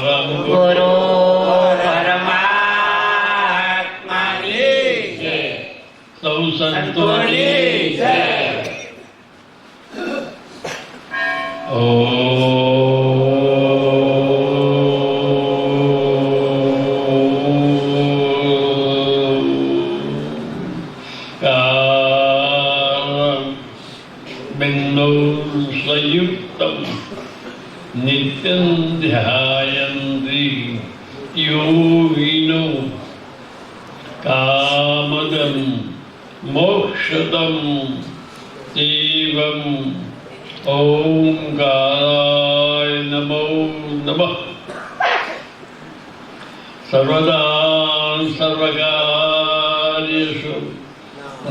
પરમ ગુરુ પરમાત્માની જય. સૌ સંતોની જય. બિંદુ સંયુક્તમ નિત્યં ધ્યાયન્તિ યોગિનો કામદમ મોક્ષદમ એવં ઓંકારાય નમો નમઃ. સર્વદા સર્વકાર્યેષુ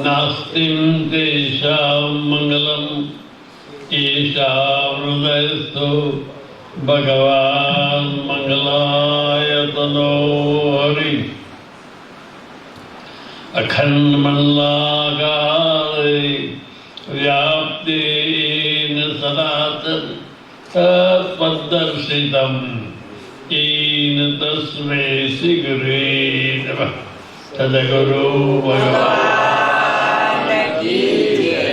નાસ્તિં તેષાં મંગલમ એષાં હૃદયસ્થો ભગવાન મંગલાયતનો હરિ. અખંડ મંડલાકારે વ્યાપ્તેન સનાતન તત્પદર્શિતમ येन तस्मै श्री गुरुवे नमः. सद्गुरु भगवान की जय.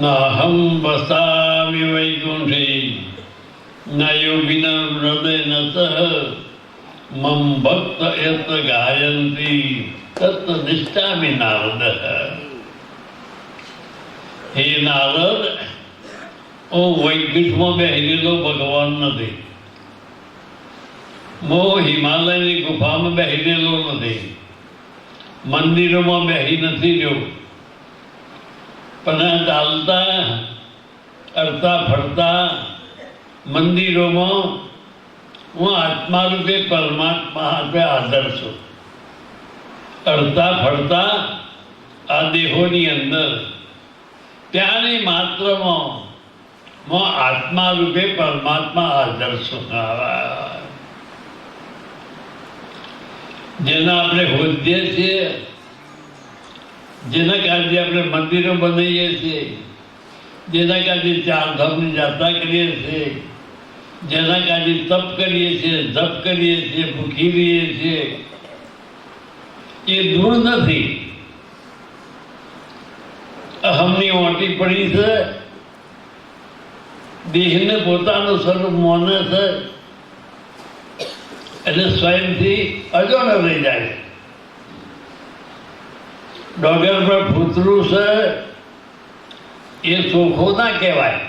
नाहं वसामि वैकुण्ठे न योगिनं हृदयेन सह मम भक्त यत् गायन्ति तत् निष्ठामि नारदः. हे नारद, ओ वैकुंठમાં બેહેલો ભગવાન નથી. મો હિમાલયની ગુફામાં બેહેલો નથી. મંદિરોમાં બેહી નથી રહ્યો. પણ ચાલતા કરતા ફરતા મંદિરોમાં હું આત્મા રૂપે પરમાત્મા હાથે હાજર છું. કરતા ફરતા આ દેહોની અંદર ત્યાંની માત્રમાં હું આત્મા રૂપે પરમાત્મા હાજર છું. જેના આપણે હોદ્ય છીએ, જેના કારણે આપણે મંદિરો બનાવીએ છીએ, જેના કારણે ચારધામની યાત્રા કરીએ છીએ, જેના કારણે તપ કરીએ છીએ, જપ કરીએ છીએ, ભૂખી રહીએ છીએ, એ દૂર નથી. અહમની ઓટી પડી છે. દેહને પોતાનું સ્વરૂપ માને છે એટલે સ્વયંથી અજોડ રહી જાય. ડોગર પર ફૂતરું છે એ ચોખ્ખો ના કહેવાય.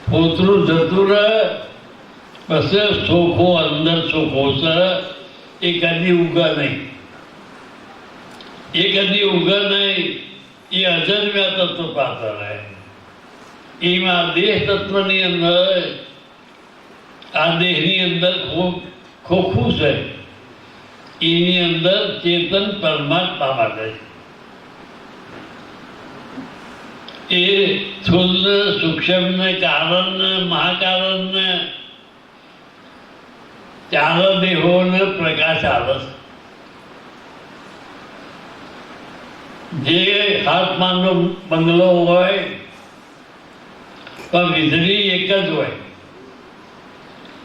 ફૂતરું જતું રહે પછી ચોખ્ખો અંદર ચોખ્ખો છે એ કદી ઉગે નહીં. એ કદી ઉગે નહીં. એ અજન્મ્યા તત્વ પાત્ર રહે. એમાં દેહ તત્વની અંદર આ દેહની અંદર ખોખું છે. એની અંદર ચેતન પરમાત્મા માટે એ સ્થૂલ સૂક્ષ્મ કારણ મહાકારણ ચાર દેહોને પ્રકાશ આવે છે. જે હાથમાંનો બંગલો હોય પણ વીજળી એક જ હોય.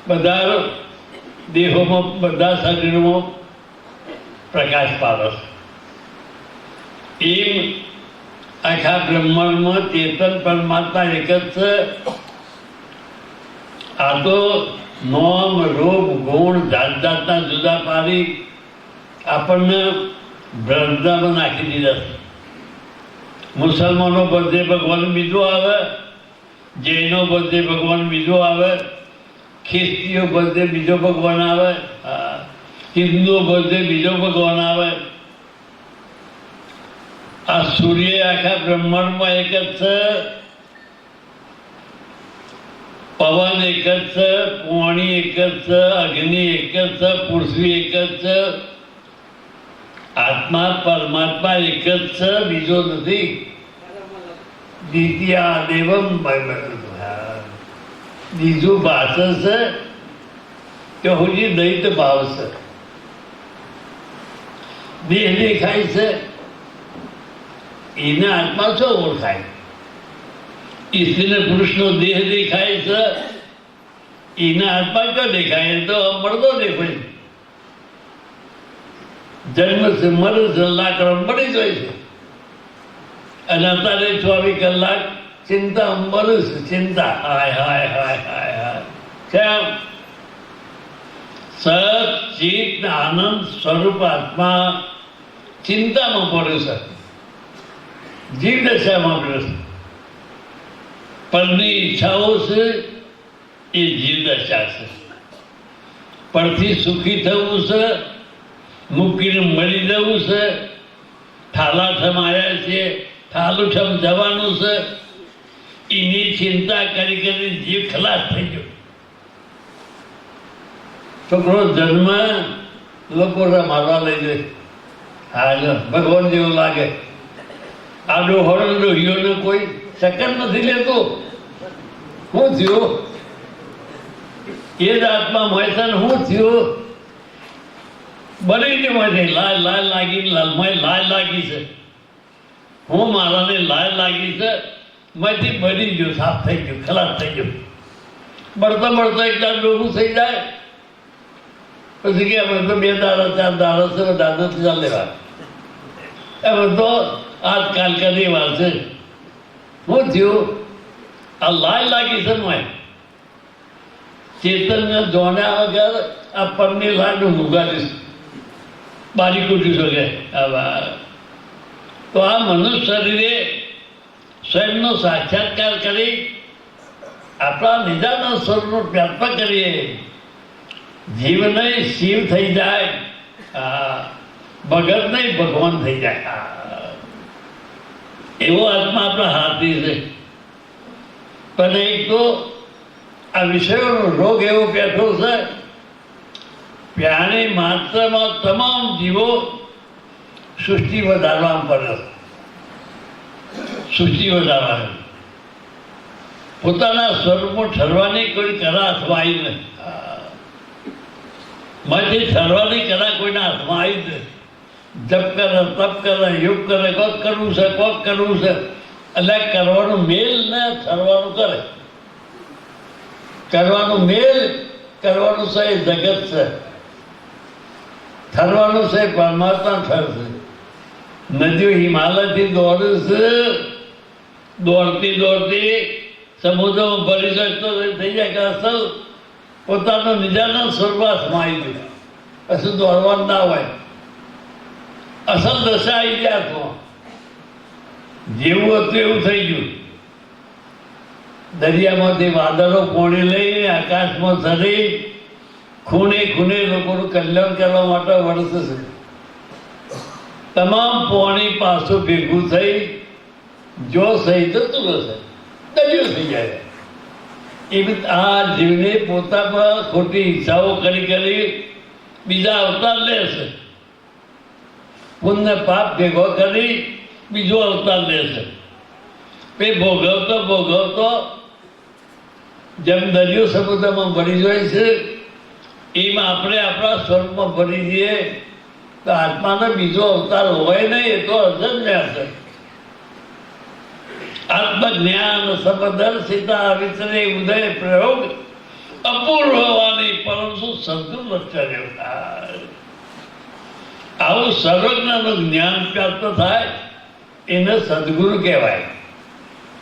બધા દેહોમાં બધા શરીરોમાં પ્રકાશ પાડે છે. એમ આખા બ્રહ્માંડમાં ચેતન પરમાત્મા એક જ છે. આ તો નોમ રૂપ ગુણ જાત જાતના જુદા પાડી આપણને ભ્રષ્ટામાં નાખી દીધા છે. મુસલમાનો બધે ભગવાન બીજો આવે, જૈનો બધે ભગવાન બીજો આવે, ખ્રિસ્તીઓ બધે બીજો ભગવાન આવે, હિન્દુઓ બધે બીજો ભગવાન આવે. આ સૂર્ય આખા બ્રહ્માંડમાં એક જ છે. પવન એક જ છે, પાણી એક જ છે, અગ્નિ એક જ છે, પૃથ્વી એક જ છે. આત્મા પરમાત્મા એક જ છે, બીજો નથી. દ્વિતીયા દેવમ બીજું ભાષા છે કે હજી દૈત ભાવ છે. દેહ દેખાય છે એને આત્મા છો ઓળખાય. સ્ત્રીને પુરુષનો દેહ દેખાય છે એના હાથમાં ક્યાં દેખાય? એ તો મળતો દેખાય. જન્મ છે, મરે છે, લાકડા મળી જાય છે. અને અત્યારે 24 કલાક ચિંતા મરે છે. ચિંતા હાય હાય હાય હાય હાય. કેમ? સત ચિત્ત આનંદ સ્વરૂપ આત્મા ચિંતામાં પડ્યો છે, જીવ દશામાં પડ્યો છે. પરની ઈચ્છાઓ છે એ જીવ દશા છે. પરથી સુખી થવું છે, મૂકીને મળી જવું છે, ઠાલાઠમ આવ્યા છે, ઠાલુઠમ જવાનું છે, એની ચિંતા કરી કરી જીવ ખલાસ થઈ ગયો. છોકરો જન્મ લોકો મારવા લઈ જાય. હા, ભગવાન જેવું લાગે. આડો હળો ડોહીઓને કોઈ સેકન્ડ નથી લેતો. શું થયું? એ જ આત્મા હોય છે ને શું થયું? બની જ હોય છે. લાલ લાલ લાગી, લાલમાં લાલ લાગી છે. હું મારાને લાલ લાગી છે, માંથી બની ગયો, સાફ થઈ ગયો, ખલાસ થઈ ગયો. મળતા મળતા એકદમ ડોગું થઈ જાય. પછી કે અમે તો 2 દાડા 4 દાડા છે, દાદા તો ચાલ લેવા. એમ તો આજકાલ કરી વાર છે. શું થયું? આ લાલ લાગી છે ને ચેતનને જોણ્યા વગર આ પરની લાડનું મુગાડીશ, બારી કૂટી શકે. તો આ મનુષ્ય શરીરે સ્વયંનો સાક્ષાત્કાર કરી આપણા નિજાના સ્વરૂપનો વ્યાપક કરીએ, જીવ નહીં શિવ થઈ જાય, ભગત નહીં ભગવાન થઈ જાય. એવો આત્મા આપણા હાથી છે. પણ એક તો આ વિષયોનો રોગ એવો બેઠો છે, પ્રાણી માત્રમાં તમામ જીવો સૃષ્ટિ વધારવા પડે. સૃષ્ટિ વધારવાની પોતાના સ્વરૂપમાં ઠરવાની કોઈ કરા હાથમાં આવી નથી. માંથી ઠરવાની કરા કોઈના હાથમાં આવી નથી. જપ કરે, તપ કરે, યોગ કરે, કોક કરવું છે, કોક કરવું છે. એટલે કરવાનું મેલ ને ઠરવાનું કરે. કરવાનું મેલ, કરવાનું છે એ જગત છે, ઠરવાનું છે પરમાત્મા ઠરશે. નદીઓ હિમાલયથી દોડે છે, દોડતી દોડતી સમુદ્રમાં ભરી શકતો થઈ જાય કે અસલ પોતાનો નિજાના સ્વર્ગવાસમાં આવી ગયો. પછી દોડવાનું ના હોય. અસલ દશા આવી ગયા તો જેવું હતું એવું થઈ ગયું. દરિયામાંથી વાદળો પોણી લઈ આકાશમાં ચડી ખૂણે ખૂણે લોકોનું કલ્યાણ કરવા માટે વરસે છે. તમામ પોણી પાછું ભેગું થઈ જો સહી જતું રહેશે, દરિયો થઈ જાય. એવી આ જીવને પોતા પર ખોટી ઈચ્છાઓ કરી કરી બીજા અવતાર લેશે. પુણ્ય પાપ ભેગો કરી બીજો અવતાર લેશે. એ ભોગવતો ભોગવતો જેમ દરિયો સમુદ્રમાં ભરી જાય છે, એમાં આપણે આપણા સ્વરૂપમાં ભરી જઈએ તો આત્માનો બીજો અવતાર હોય નહીં. એ તો અજન્મ્ય છે. આત્મજ્ઞાન સમદર્શિતા વિતરે ઉદય પ્રયોગ અપૂર્વ હોવાની પરંતુ સદગુણ લક્ષણ થાય. આવું સર્વજ્ઞનું જ્ઞાન પ્રાપ્ત થાય એને સદગુરુ કહેવાય.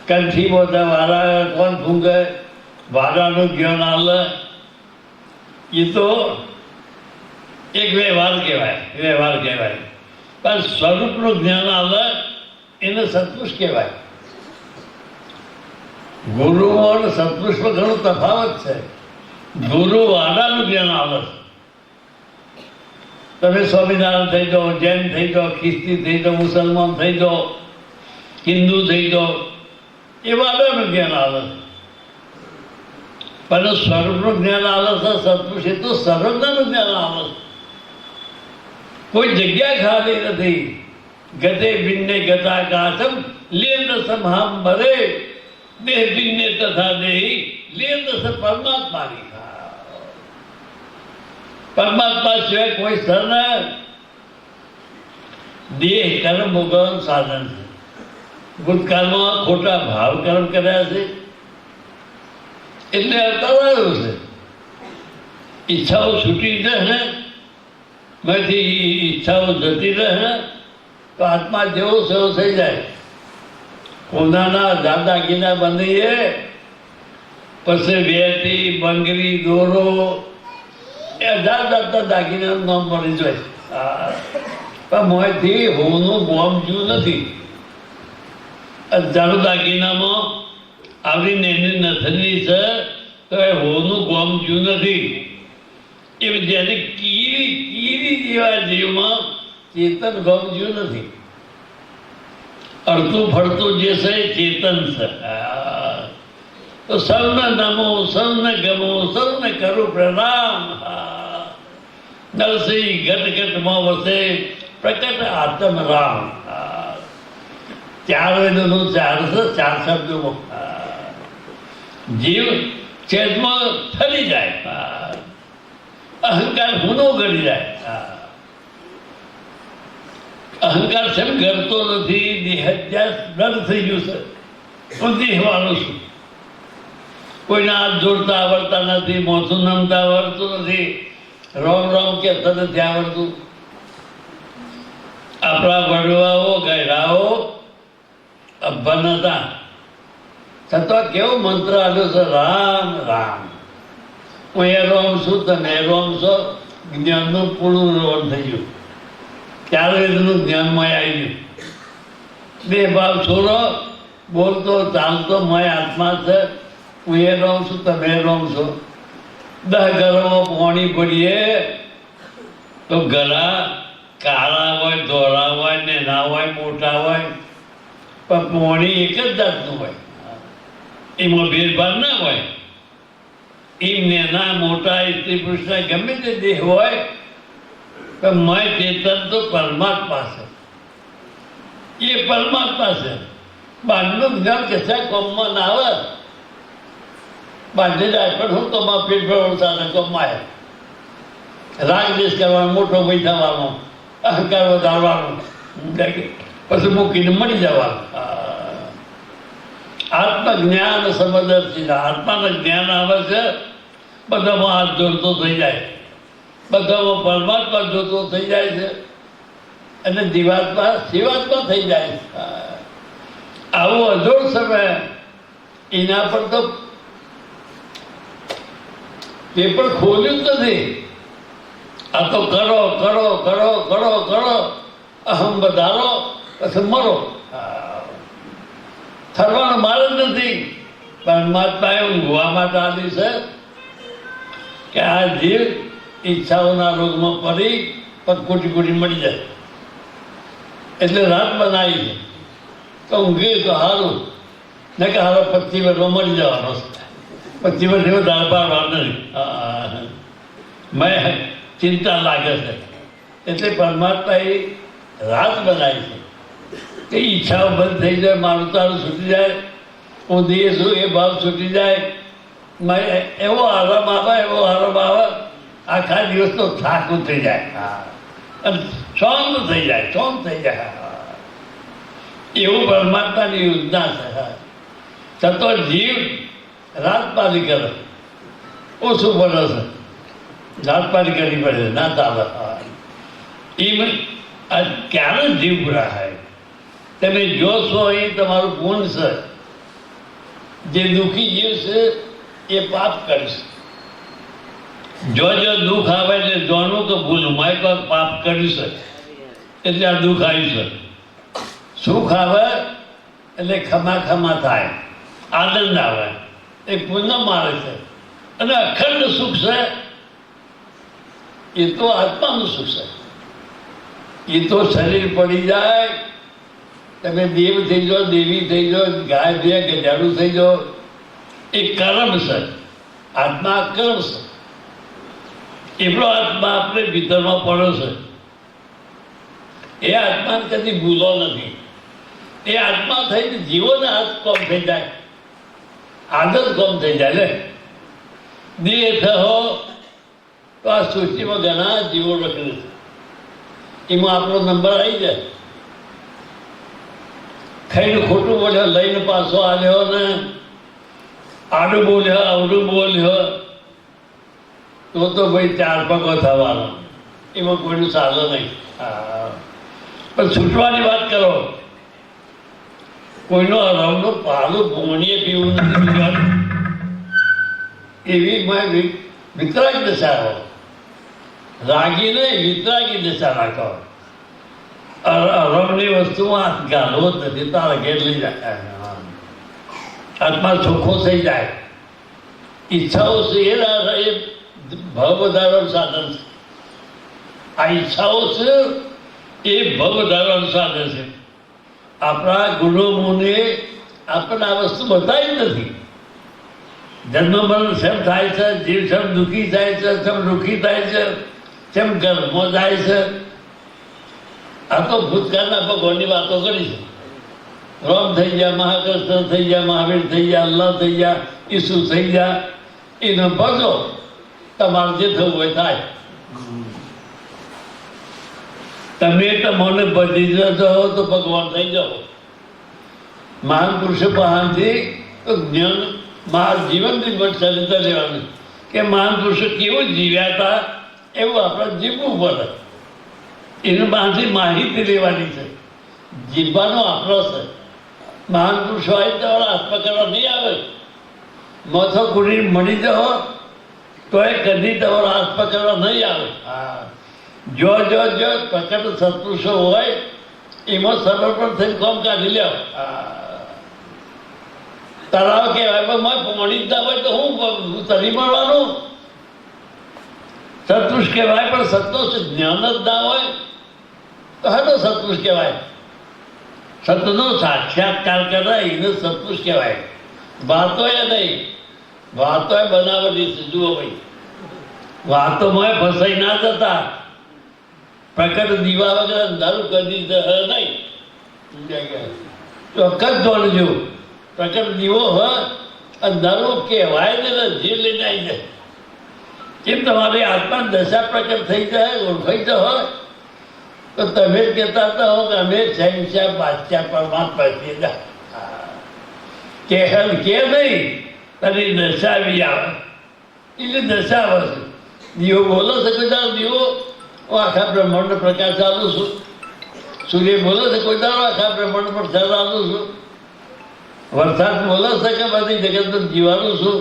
કંઠી બોધા વારા કોણ ફૂંકે, વારાનું જ્ઞાન આલે એ તો એક વ્યવહાર કહેવાય. પણ સ્વરૂપનું જ્ઞાન આલે એને સત્પુરુષ કહેવાય. ગુરુઓ અને સત્પુરુષમાં ઘણો તફાવત છે. ગુરુ વાડાનું જ્ઞાન આવે. તમે સ્વામિનારાયણ થઈ જાઓ, જૈન થઈ જાઓ, ખ્રિસ્તી થઈ જાઓ, મુસલમાન થઈ જાઓ, હિન્દુ થઈ જાઓ, એ વાડાનું જ્ઞાન આવે. પણ સ્વરૂપનું જ્ઞાન આવે છે સત્પુરુષ, એ તો સર્વજ્ઞનું જ્ઞાન આવે. કોઈ જગ્યા ખાલી નથી. ગતે ભિન્ને ગતાકાશમ લેન સમહામ ભરે દેહ ભિન્ને તથા દેહી લેન પરમાત્માની. પરમાત્મા સિવાય કોઈ સર ના. દેહ કર્મ ભોગવવાનું સાધન છે. ભૂતકાળમાં ખોટા ભાવ કર્મ કર્યા છે એટલે અવતાર આવ્યો છે. ઈચ્છાઓ છૂટી રહે ને, માંથી ઈચ્છાઓ જતી રહે ને, તો આત્મા જેવો સેવો થઈ જાય. કોનાના દાદાગીના બંધીએ પછી વેટી બંગરી દોરો એ જાતના દાગીનાનું નામ મળી જાય. પણ મોંથી હોનું ગોમ જ્યું નથી. હજારો દાગીનામાં આવી નેની નથની છે તો એ હોનું ગોમ જ્યું નથી. એ જેને કીરી જેવા જીવમાં ચેતન ગોમ જ્યું નથી. અડતું ફરતું જે છે એ ચેતન છે. તો સૌને નમો, સૌને ગમો, સૌને કરું પ્રણામ. નરસિંહ ઘટ ઘટમાં વસે પ્રકટ આત્મ રામ. ચાર વેદોનું ચાર છે, ચાર શબ્દોમાં જીવ ચેતમાં થલી જાય, અહંકાર હુનો ગળી જાય. અહંકાર છે ગરતો નથી, દેહત્યાસ રદ થઈ ગયું છે. હું દેહવાળો છું. કોઈના હાથ જોડતા આવડતા નથી, મોસું નમતા આવડતું નથી, રોમ રોમ કહેતા નથી આવડતું. આપણા વડવાઓ ગયરાઓ અભન હતા, છતાં કેવો મંત્ર આવ્યો છે, રામ રામ. હું એ રોમ છું, તમે રોમ છો. જ્ઞાનનું પૂરું રોમ થઈ ગયું. ચાર વેદનું જ્ઞાનમાં આવી ગયું. બે ભાવ છોડો, બોલતો ચાલતો મય આત્મા છે. હું એ રોમ છું, તમે રોમ છો. 10 ઘરોમાં પાણી પડીએ તો ગળા કાળા હોય, ધોળા હોય, નેના હોય, મોટા હોય, પણ પાણી એક જ જાતનું હોય. એમાં ભેદભાવ ના હોય. એમ નેના મોટા સ્ત્રી પુરુષના ગમે તે દેહ હોય, પણ મય ચેતન તો પરમાત્મા છે. એ પરમાત્મા છે. બહારનું જ્ઞાન કશા કોમમાં ના આવે. બાંધી જાય પણ હું તો માં પેટ ભરવડતા કોમમાં રાગ દેશ કરવાનો, મોટો ભાઈ થવાનો, અહંકાર વધારવાનો, પછી મૂકીને મળી જવાનું. આત્મજ્ઞાન સમદર્શી. આત્માનું જ્ઞાન આવે છે, બધામાં હાથ જોડતો થઈ જાય, બધામાં પરમાત્મા જોતો થઈ જાય છે, અને જીવાત્મા શિવાત્મા થઈ જાય છે. આવો અજોડ સમય એના પર તો પેપર ખોલ્યું જ નથી. આ તો કરો કરો કરો કરો કરો, અહમ વધારો, પછી મરો. થરવાનો માલ જ નથી. પરમાત્માએ ઊંઘવા માટે આપ્યું છે કે આ જીવ ઈચ્છાઓના રોગમાં પડી પણ કુટી કુટી મળી જાય. એટલે રાત બનાવી છે તો ઊંઘી તો સારું, ને કે હારો 25 વર્ષમાં મળી જવાનો. 25 વર્ષ એવો દાળ પાડવા નથી. મેં ચિંતા લાગે છે. એટલે પરમાત્માએ રાત બનાવી છે કે ઈચ્છાઓ બંધ થઈ જાય, મારું તારું છૂટી જાય, હું દઈએ છું એ ભાવ છૂટી જાય. એવો આરામ આવે, એવો આરામ આવે, આખા દિવસનો થાક ઉતરી જાય અને શાંત થઈ જાય, શાંત થઈ જાય. એવું પરમાત્માની યોજના છે. છતો જીવ રાતપાલી કરે, ઓછું પડે છે. રાતપાલી કરવી પડે, ના ચાલે. એમ ક્યારે જીવ રાહાય? તમે જોશો એ તમારું ગુણ છે. જે દુઃખી જીવ છે એ પાપ કરીશ. જો દુઃખ આવે એટલે જોવાનું તો ભૂલ માય કોઈ પાપ કર્યું છે એટલે આ દુઃખ આવ્યું છે. સુખ આવે એટલે ખમા ખમા થાય, આનંદ આવે, એ પુણ્ય મારે છે. અને અખંડ સુખ છે એ તો આત્માનું સુખ છે. એ તો શરીર પડી જાય, તમે દેવ થઈ જાઓ, દેવી થઈ જાઓ, ગાય બે ગજાડું થઈ જાઓ, એ કર્મ છે. આત્મા કર્મ છે. એટલો આત્મા આપણે ભીતરમાં પડ્યો છે. એ આત્માને કદી ભૂલો નથી. એ આત્મા થઈને જીવોને હાથ કોમ થઈ જાય, આદત કોમ થઈ જાય. લે દેહ થયો તો આ સૃષ્ટિમાં ઘણા જીવો રખડે છે. એમાં આપણો નંબર આવી જાય. ખાઈને ખોટું બોલ્યો, લઈને પાછો આવ્યો ને આડું બોલ્યો, અવડું બોલ્યો, તો ભાઈ 4 પગો થવાનો, એમાં કોઈનું સાધન નહીં. પણ છૂટવાની વાત કરો, કોઈનો રમનો પાલું ભૂણીએ પીવું નથી, એવી વિતરાગી દશા રહો. રાગી નહીં, વિતરાગી દશા રાખો. રમની વસ્તુમાં હાથ ગાળવો જ નથી, તારા ઘેર લઈ જાય, આત્મા ચોખ્ખો થઈ જાય. ઈચ્છાઓ છે એ ભાવ વધારવાનું સાધન છે. આ ઈચ્છાઓ છે એ ભાવ વધારવાનું સાધન છે. આપણા ગુરુઓને આપણને આ વસ્તુ બતાવી નથી. જન્મ મરણ શેમ થાય છે, જીવ શેમ દુઃખી થાય છે, શેમ દુઃખી થાય છે, શેમ ગર્ભમાં જાય છે. આ તો ભૂતકાળના ભગવાનની વાતો કરી છે. રામ થઈ ગયા, મહાકૃષ્ણ થઈ ગયા, મહાવીર થઈ ગયા, અલ્લાહ થઈ ગયા, ઈસુ થઈ ગયા. એને ભજો, તમારે જે થવું હોય થાય. તમે તમને ભજી જશો તો ભગવાન થઈ જાઓ. મહાન પુરુષો પાસેથી તો જ્ઞાન જીવનથી ચરિત્ર લેવાનું કે મહાન પુરુષો કેવું જીવ્યા હતા એવું આપણે જીવવું પડે. એની પાસેથી માહિતી લેવાની છે. જીવવાનો આપણો છે. મહાન પુરુષો હોય તો હાથ પકડવા નહીં આવે. મથો કુડી મળી જાઓ તો એ કદી તમારો હાથ પકડવા નહીં આવે. જો પ્રકટ સત્પુરુષો હોય એમાં સમર્પણ થઈને કામ કાઢી લ્યો. તળાવ કહેવાય પણ મેં પાણી જ ના હોય તો હું તરી મળવાનું. સત્પુરુષ કહેવાય પણ સતનો જ્ઞાન જ ના હોય તો હા સત્પુરુષ કહેવાય. સતનો સાક્ષાત્કાર કરે એને સત્પુરુષ કહેવાય. વાતો એ નહીં, વાતો એ બનાવવાની છે. જુઓ ભાઈ, વાતોમાં ફસાઈ ના જતા. પ્રકટ દીવા વગર અંધારું કરી નહીં. ચોક્કસ જોડજો. પ્રકટ દીવો હોય અંધારું કહેવાય ને જે લઈને આવી જાય. કેમ તમારી આત્મા દશા પ્રકટ થઈ જાય, ઓળખાઈ જ હોય તો તમે જ કહેતા હતા હો કે અમે શહેનશાહ બાદશાહ પરમાત્મા છીએ. કે નહીં તારી દશા આવી આવે એટલે દશા આવે છે. દીવો બોલો છે કોઈ દાડો દીવો આખા બ્રહ્માંડ પ્રકાશ ચાલુ છું. સૂર્ય બોલે છે કોઈ દાડો આખા બ્રહ્માંડ પર ચાલુ છું. વરસાદ બોલે છે કે બધી જગત જીવાનું છું.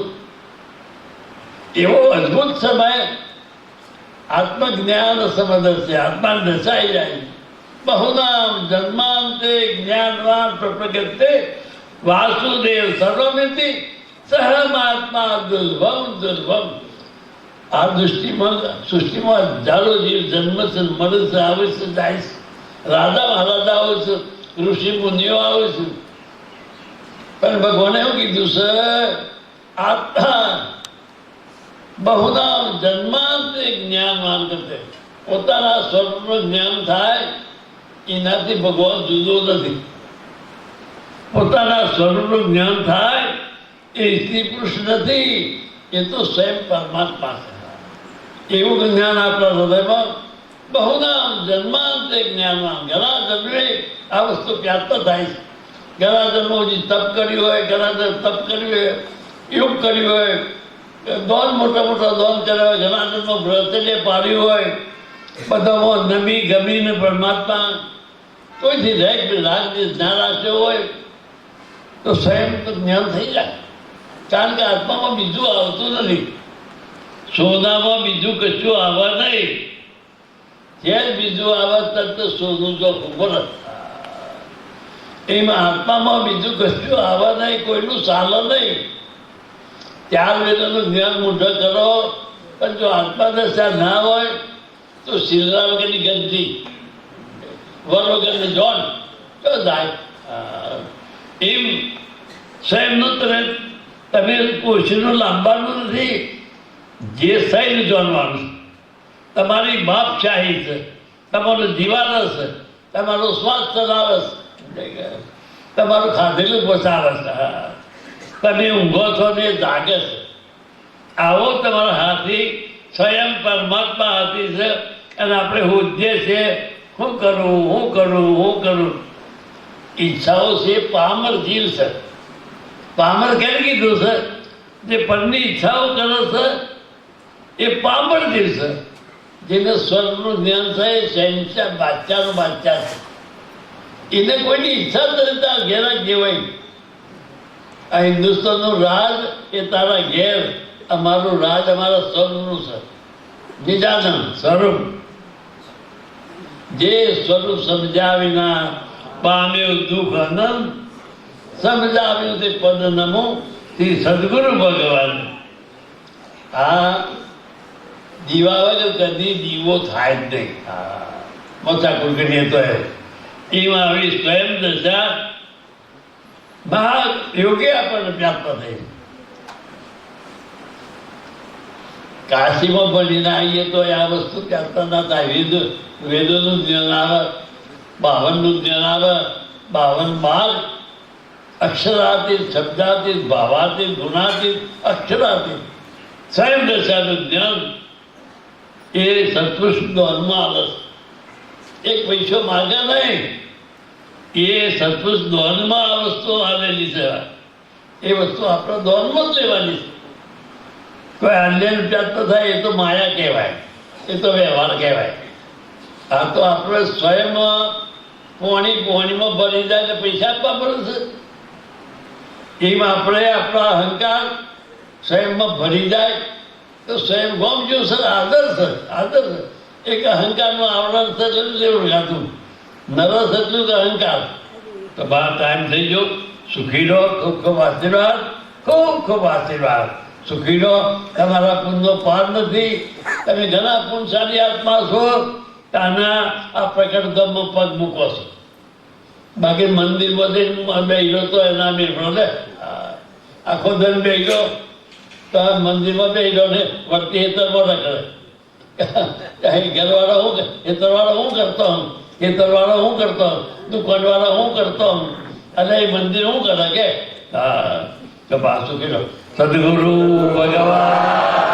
એવો અદભુત સમય આત્મજ્ઞાન સમજ છે. આત્મા દશાઈ જાય. બહુનામ જન્માંતે જ્ઞાનવાન પ્રગતે વાસુદેવ સર્વમિતિ સહમાત્મા દુર્લભમ. આ સૃષ્ટિમાં હજારો જીવ જન્મ છે, મળે છે, આવે છે, જાય છે. રાજા મહારાજા આવે છે, ઋષિ મુનિઓ આવે છે. પણ ભગવાને એવું કીધું છે આત્મા બહુનામ જન્માંતે જ્ઞાનવાન કરતે. પોતાના સ્વરૂપનું જ્ઞાન થાય એનાથી ભગવાન જુદો નથી. પોતાના સ્વરૂપનું જ્ઞાન થાય એ સ્ત્રી પુરુષ નથી, એ તો સ્વયં પરમાત્મા છે. એવું જ્ઞાન આપણા હૃદયમાં બહુનામ જન્માંતે જ્ઞાનવાન. ઘણા જન્મે આ વસ્તુ પ્રાપ્ત થાય છે. ઘણા જન્મો હજી તપ કર્યું હોય, ઘણા તપ કર્યું હોય, યોગ કર્યું હોય, દોન મોટા મોટા દોન કર્યા હોય, ઘણા જન્મો બ્રતને પાડ્યું હોય, બધામાં નમી ગમીને પરમાત્મા કોઈથી રાગ ના રાખ્યો હોય તો સ્વયં તો જ્ઞાન થઈ જાય. કારણ કે આત્મામાં બીજું આવતું નથી. સોનામાં બીજું કશું આવવા નહીં. જ્યારે બીજું આવે તરત સોનું જો ખબર એમાં આત્મામાં બીજું કશું આવવા નહીં, કોઈનું ચાલે નહીં. 4 વેદોનું જ્ઞાન મૂઢ કરો પણ જો આત્મા દશા ના હોય તો શિલરા વગરની ગંદી, વર વગરની જોન તો જાય. એમ સ્વયંનું તમે કોશીનું લાંબાનું નથી. જે સહીનું જાણવાનું છે. તમારી બાપશાહી છે, તમારું જીવાન છે, તમારું સ્વાસ્થ્ય લાવે છે, તમારું ખાધેલું પોસાવે છે. તમે ઊંઘો છો ને જાગે છે. આવો તમારા હાથી સ્વયં પરમાત્મા હાથી છે. અને આપણે હોદ્ય છે શું કરું. ઈચ્છાઓ છે પામર જીવ છે. પામર કેમ કીધું છે? જે પરની ઈચ્છાઓ કરે છે એ પામર જીવ છે. જેને સ્વર્ગનું જ્ઞાન થાય શહેનશાહ બાદશાહનો બાદશાહ છે. એને કોઈની ઈચ્છા જ નથી તારા ઘેરા કહેવાય. આ હિન્દુસ્તાનનું રાજ એ તારા ઘેર, અમારું રાજ અમારા સ્વર્ગનું છે. નિજાનંદ સ્વરૂપ, જે સ્વરૂપ સમજ્યા વિના પામ્યો દુઃખ અનંત, સમજાવ્યું તે પદ નમો શ્રી સદગુરુ ભગવાન. આ દીવા વગર કદી દીવો થાય જ નહીં. મથાકુર કરીએ તો એમાં આવી સ્વયં દશા મહાયોગી આપણને પ્રાપ્ત થઈ. કાશીમાં ભણીને આવીએ તો આ વસ્તુ પ્રાપ્ત ના થાય. વેદોનું જ્ઞાન આવે, 52નું જ્ઞાન આવે, 52 માર્ગ, અક્ષરાતીત, શબ્દાતીત, ભાવાતીત, ગુણાતીત, અક્ષરાતીત સ્વયં દશાનું જ્ઞાન એ સત્પુરુષ દોનમાં આવે. એક પૈસો માગે નહીં, એ સત્પુરુષ દોનમાં આ વસ્તુ આવેલી છે. એ વસ્તુ આપણા દોનમાં જ લેવાની છે. કોઈ અન્ય પ્રાપ્ત થાય એ તો માયા કહેવાય, એ તો વ્યવહાર કહેવાય. આ તો આપણે સ્વયં પોણીમાં ભરી જાય ને પૈસા આપવા પડે છે. એમાં આપણે આપણા અહંકાર સ્વયંમાં ભરી જાય તો સ્વયં ગમજો સર આદર છે. આદર છે. એક અહંકારનું આવરણ થતું એવું ગાતું નરસ એટલું જ અહંકાર. તો બહાર ટાઈમ થઈ ગયો. સુખી રહો. ખૂબ ખૂબ આશીર્વાદ, ખૂબ ખૂબ આશીર્વાદ. સુખી રહો. તમારા પુણ્યનો પાર નથી. તમે ઘણા પુણ્યશાળી આત્મા છો. તાના આ પ્રકટધામમાં પગ મૂકો છો. બાકી મંદિરમાં બેહ્યો તો એના મેળો ને આખો ધન બેહ્યો તો મંદિરમાં બેહ્યો ને વર્તી હેતરમાં રખડે. ઘરવાળા હું હેતરવાળો હું કરતો હું, હેતરવાળો હું કરતો હું, દુકાનવાળા હું કરતો હું, અને એ મંદિર હું કરે કે હા તો પાછું કીધું સદગુરુ ભગવાન.